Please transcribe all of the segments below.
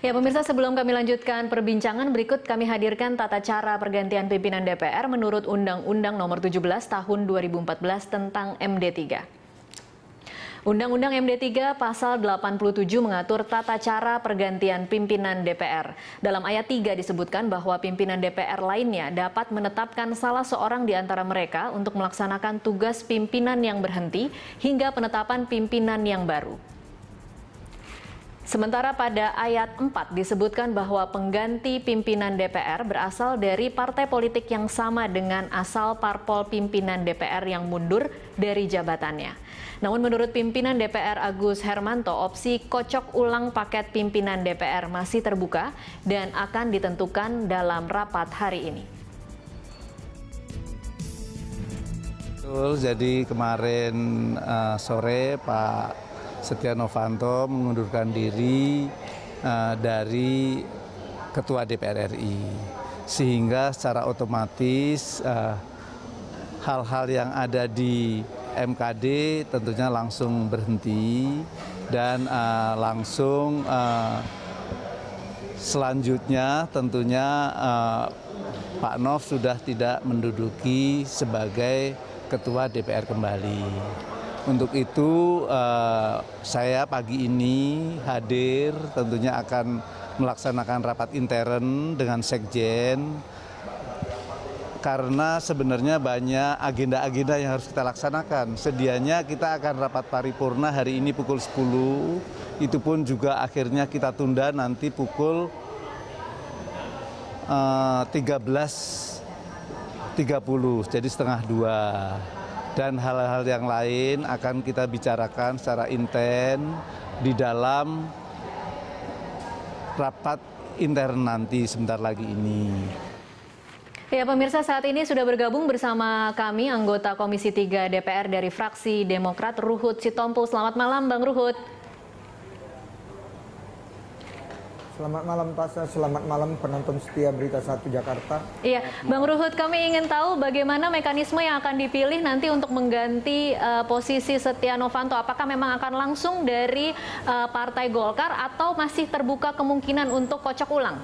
Ya pemirsa, sebelum kami lanjutkan perbincangan, berikut kami hadirkan tata cara pergantian pimpinan DPR menurut Undang-Undang Nomor 17 Tahun 2014 tentang MD3. Undang-Undang MD3 Pasal 87 mengatur tata cara pergantian pimpinan DPR. Dalam ayat 3 disebutkan bahwa pimpinan DPR lainnya dapat menetapkan salah seorang di antara mereka untuk melaksanakan tugas pimpinan yang berhenti hingga penetapan pimpinan yang baru. Sementara pada ayat 4 disebutkan bahwa pengganti pimpinan DPR berasal dari partai politik yang sama dengan asal parpol pimpinan DPR yang mundur dari jabatannya. Namun menurut pimpinan DPR Agus Hermanto, opsi kocok ulang paket pimpinan DPR masih terbuka dan akan ditentukan dalam rapat hari ini. Betul, jadi kemarin sore Pak Setia Novanto mengundurkan diri dari Ketua DPR RI, sehingga secara otomatis hal-hal yang ada di MKD tentunya langsung berhenti dan langsung selanjutnya tentunya Pak Nov sudah tidak menduduki sebagai Ketua DPR kembali. Untuk itu saya pagi ini hadir tentunya akan melaksanakan rapat intern dengan Sekjen karena sebenarnya banyak agenda-agenda yang harus kita laksanakan. Sedianya kita akan rapat paripurna hari ini pukul 10, itu pun juga akhirnya kita tunda nanti pukul 13.30, jadi setengah 2. Dan hal-hal yang lain akan kita bicarakan secara intens di dalam rapat intern nanti sebentar lagi ini. Ya pemirsa, saat ini sudah bergabung bersama kami anggota Komisi 3 DPR dari fraksi Demokrat, Ruhut Sitompul. Selamat malam Bang Ruhut. Selamat malam Tasya, selamat malam penonton setia Berita 1 Jakarta. Iya, Bang Ruhut, kami ingin tahu bagaimana mekanisme yang akan dipilih nanti untuk mengganti posisi Setia Novanto. Apakah memang akan langsung dari Partai Golkar atau masih terbuka kemungkinan untuk kocok ulang?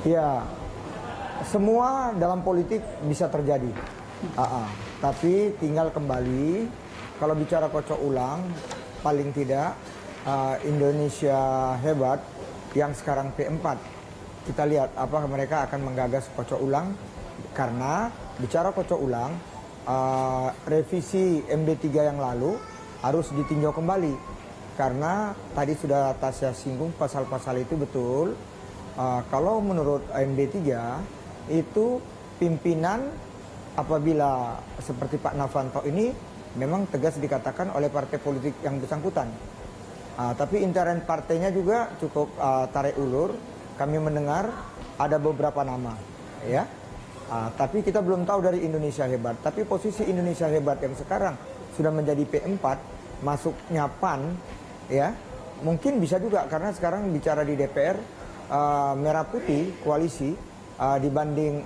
Ya, semua dalam politik bisa terjadi. Tapi tinggal kembali, kalau bicara kocok ulang, paling tidak Indonesia Hebat yang sekarang P4, kita lihat apakah mereka akan menggagas kocok ulang. Karena bicara kocok ulang, revisi MD3 yang lalu harus ditinjau kembali. Karena tadi sudah Tasya singgung pasal-pasal itu betul. Kalau menurut MD3 itu pimpinan apabila seperti Pak Novanto ini memang tegas dikatakan oleh partai politik yang bersangkutan. Tapi intern partainya juga cukup tarik ulur. Kami mendengar ada beberapa nama, ya. Tapi kita belum tahu dari Indonesia Hebat. Tapi posisi Indonesia Hebat yang sekarang sudah menjadi P4, masuknya PAN, ya, mungkin bisa juga karena sekarang bicara di DPR merah putih koalisi dibanding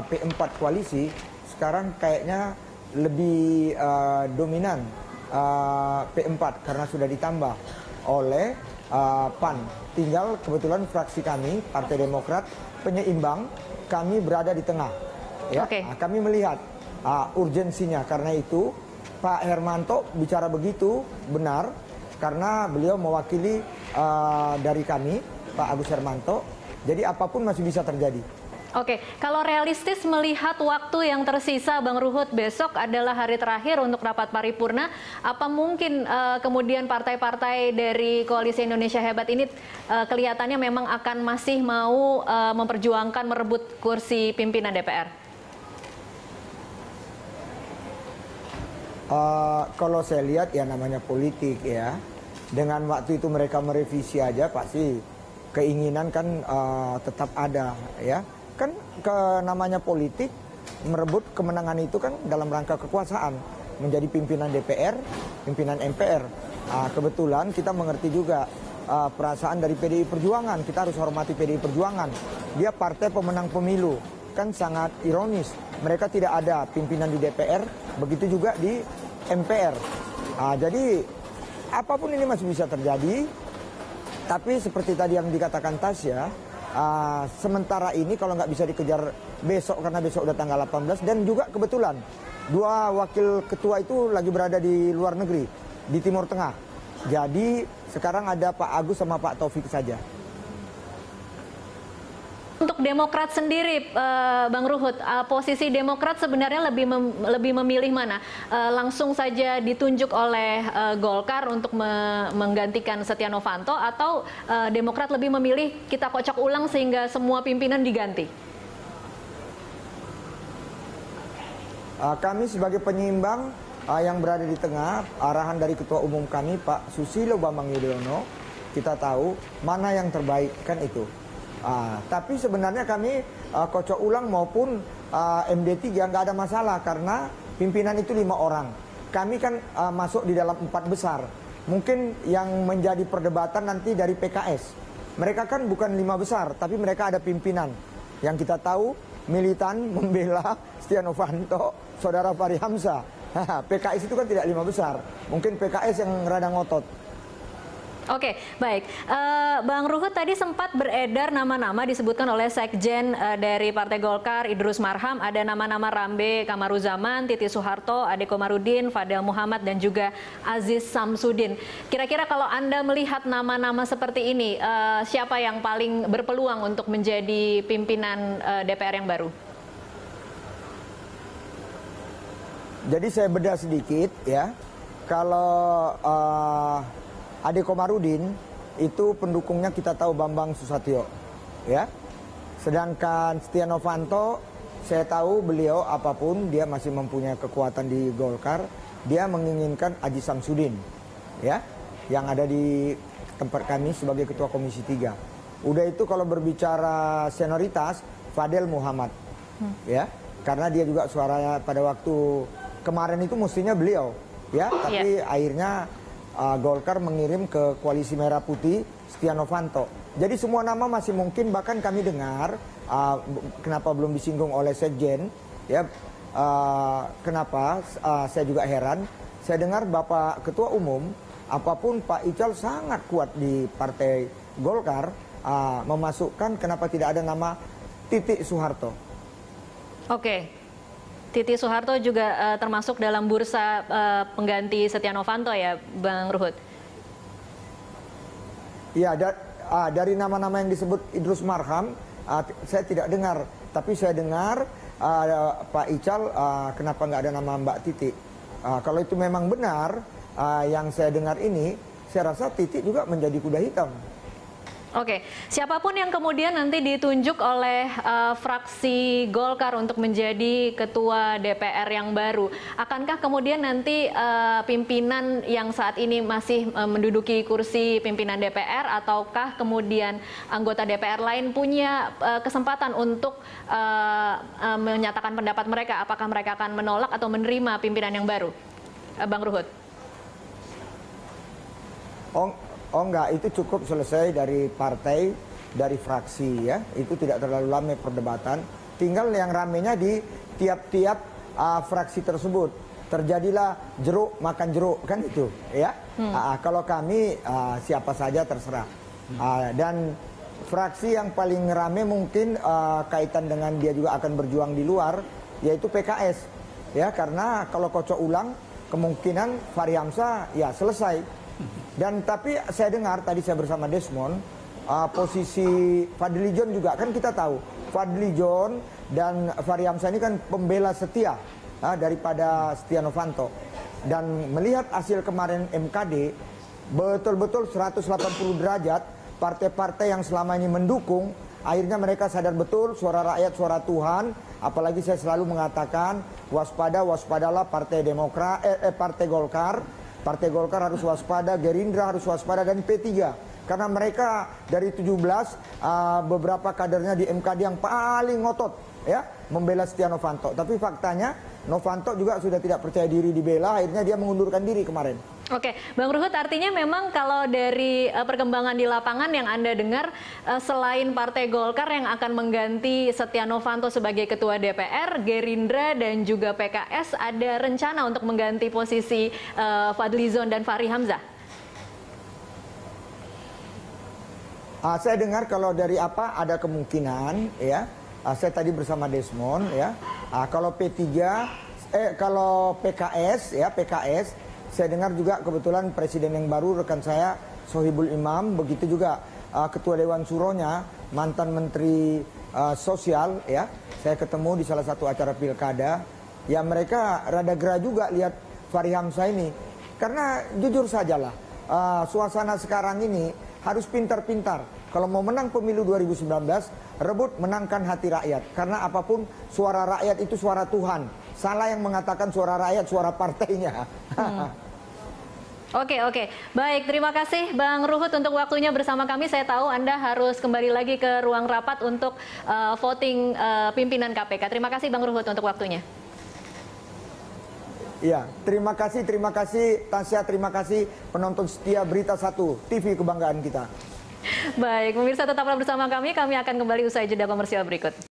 P4 koalisi, sekarang kayaknya lebih dominan P4 karena sudah ditambah oleh PAN. Tinggal kebetulan fraksi kami, Partai Demokrat, penyeimbang, kami berada di tengah. Ya? Okay. Kami melihat urgensinya, karena itu Pak Hermanto bicara begitu benar, karena beliau mewakili dari kami, Pak Agus Hermanto, jadi apapun masih bisa terjadi. Oke, kalau realistis melihat waktu yang tersisa, Bang Ruhut, besok adalah hari terakhir untuk rapat paripurna. Apa mungkin kemudian partai-partai dari Koalisi Indonesia Hebat ini kelihatannya memang akan masih mau memperjuangkan merebut kursi pimpinan DPR? Kalau saya lihat ya namanya politik ya. Dengan waktu itu mereka merevisi aja pasti keinginan kan tetap ada ya. Kan namanya politik, merebut kemenangan itu kan dalam rangka kekuasaan, menjadi pimpinan DPR, pimpinan MPR. Kebetulan kita mengerti juga perasaan dari PDI Perjuangan, kita harus hormati PDI Perjuangan. Dia partai pemenang pemilu, kan sangat ironis. Mereka tidak ada pimpinan di DPR, begitu juga di MPR. Jadi apapun ini masih bisa terjadi. Tapi seperti tadi yang dikatakan Tasya, sementara ini kalau nggak bisa dikejar besok karena besok udah tanggal 18 dan juga kebetulan dua wakil ketua itu lagi berada di luar negeri, di Timur Tengah. Jadi sekarang ada Pak Agus sama Pak Taufik saja. Untuk Demokrat sendiri, Bang Ruhut, posisi Demokrat sebenarnya lebih memilih mana? Langsung saja ditunjuk oleh Golkar untuk menggantikan Setia Novanto, atau Demokrat lebih memilih kita kocok ulang sehingga semua pimpinan diganti? Kami sebagai penyeimbang yang berada di tengah, arahan dari Ketua Umum kami Pak Susilo Bambang Yudhoyono, kita tahu mana yang terbaik kan itu. Tapi sebenarnya kami kocok ulang maupun MD3 nggak ada masalah karena pimpinan itu 5 orang. Kami kan masuk di dalam 4 besar. Mungkin yang menjadi perdebatan nanti dari PKS. Mereka kan bukan 5 besar, tapi mereka ada pimpinan. Yang kita tahu militan membela Setia Novanto, Saudara Fahri Hamzah. PKS itu kan tidak 5 besar. Mungkin PKS yang rada ngotot. Oke, baik. Bang Ruhut, tadi sempat beredar nama-nama disebutkan oleh Sekjen dari Partai Golkar, Idrus Marham. Ada nama-nama Rambe Kamaruzaman, Titi Soeharto, Ade Komarudin, Fadel Muhammad, dan juga Aziz Samsudin. Kira-kira kalau Anda melihat nama-nama seperti ini, siapa yang paling berpeluang untuk menjadi pimpinan DPR yang baru? Jadi saya bedah sedikit ya. Kalau Ade Komarudin itu pendukungnya kita tahu Bambang Susatyo, ya. Sedangkan Setia Novanto, saya tahu beliau apapun dia masih mempunyai kekuatan di Golkar, dia menginginkan Aziz Samsudin, ya, yang ada di tempat kami sebagai Ketua Komisi 3. Udah itu kalau berbicara senioritas, Fadel Muhammad, ya, karena dia juga suaranya pada waktu kemarin itu mestinya beliau, ya, tapi akhirnya Golkar mengirim ke Koalisi Merah Putih Setia Novanto. Jadi semua nama masih mungkin, bahkan kami dengar kenapa belum disinggung oleh Sekjen, ya, kenapa saya juga heran. Saya dengar Bapak Ketua Umum, apapun Pak Ical sangat kuat di Partai Golkar, memasukkan kenapa tidak ada nama Titi Soeharto. Oke. Titi Soeharto juga termasuk dalam bursa pengganti Setia Novanto ya, Bang Ruhut? Iya, dari nama-nama yang disebut Idrus Marham, saya tidak dengar. Tapi saya dengar Pak Ical, kenapa nggak ada nama Mbak Titi. Kalau itu memang benar, yang saya dengar ini, saya rasa Titi juga menjadi kuda hitam. Oke, siapapun yang kemudian nanti ditunjuk oleh fraksi Golkar untuk menjadi ketua DPR yang baru, akankah kemudian nanti pimpinan yang saat ini masih menduduki kursi pimpinan DPR, ataukah kemudian anggota DPR lain punya kesempatan untuk menyatakan pendapat mereka, apakah mereka akan menolak atau menerima pimpinan yang baru? Bang Ruhut. Oh enggak, itu cukup selesai dari partai, dari fraksi ya. Itu tidak terlalu lama perdebatan. Tinggal yang ramenya di tiap-tiap fraksi tersebut. Terjadilah jeruk makan jeruk, kan itu ya. Kalau kami siapa saja terserah. Dan fraksi yang paling rame mungkin kaitan dengan dia juga akan berjuang di luar, yaitu PKS. Ya, karena kalau kocok ulang kemungkinan Fahri Hamzah ya selesai. Dan tapi saya dengar tadi saya bersama Desmond, posisi Fadlijon juga kan kita tahu Fadlijon dan Fahri Hamzah ini kan pembela setia daripada Setia Novanto. Dan melihat hasil kemarin MKD, betul-betul 180 derajat partai-partai yang selama ini mendukung, akhirnya mereka sadar betul suara rakyat, suara Tuhan. Apalagi saya selalu mengatakan waspada, waspadalah Partai Demokrat, Partai Golkar. Partai Golkar harus waspada, Gerindra harus waspada, dan P3. Karena mereka dari 17 beberapa kadernya di MKD yang paling ngotot ya membela Setia Novanto. Tapi faktanya Novanto juga sudah tidak percaya diri dibela, akhirnya dia mengundurkan diri kemarin. Oke, Bang Ruhut, artinya memang kalau dari perkembangan di lapangan yang Anda dengar, selain Partai Golkar yang akan mengganti Setia Novanto sebagai Ketua DPR, Gerindra dan juga PKS ada rencana untuk mengganti posisi Fadlizon dan Fahri Hamzah? Saya dengar kalau dari apa ada kemungkinan ya. Saya tadi bersama Desmond ya. Kalau P3, kalau PKS ya PKS, saya dengar juga kebetulan presiden yang baru rekan saya Sohibul Imam, begitu juga Ketua Dewan Suronya mantan Menteri Sosial ya. Saya ketemu di salah satu acara pilkada. Ya mereka rada gerah juga lihat Fahri Hamzah ini. Karena jujur sajalah suasana sekarang ini harus pintar-pintar. Kalau mau menang pemilu 2019, rebut menangkan hati rakyat. Karena apapun suara rakyat itu suara Tuhan. Salah yang mengatakan suara rakyat, suara partainya. Oke. Baik, terima kasih Bang Ruhut untuk waktunya bersama kami. Saya tahu Anda harus kembali lagi ke ruang rapat untuk voting pimpinan KPK. Terima kasih Bang Ruhut untuk waktunya. Iya, terima kasih Tasya, terima kasih penonton setia Berita 1 TV kebanggaan kita. Baik, pemirsa tetaplah bersama kami akan kembali usai jeda komersial berikut.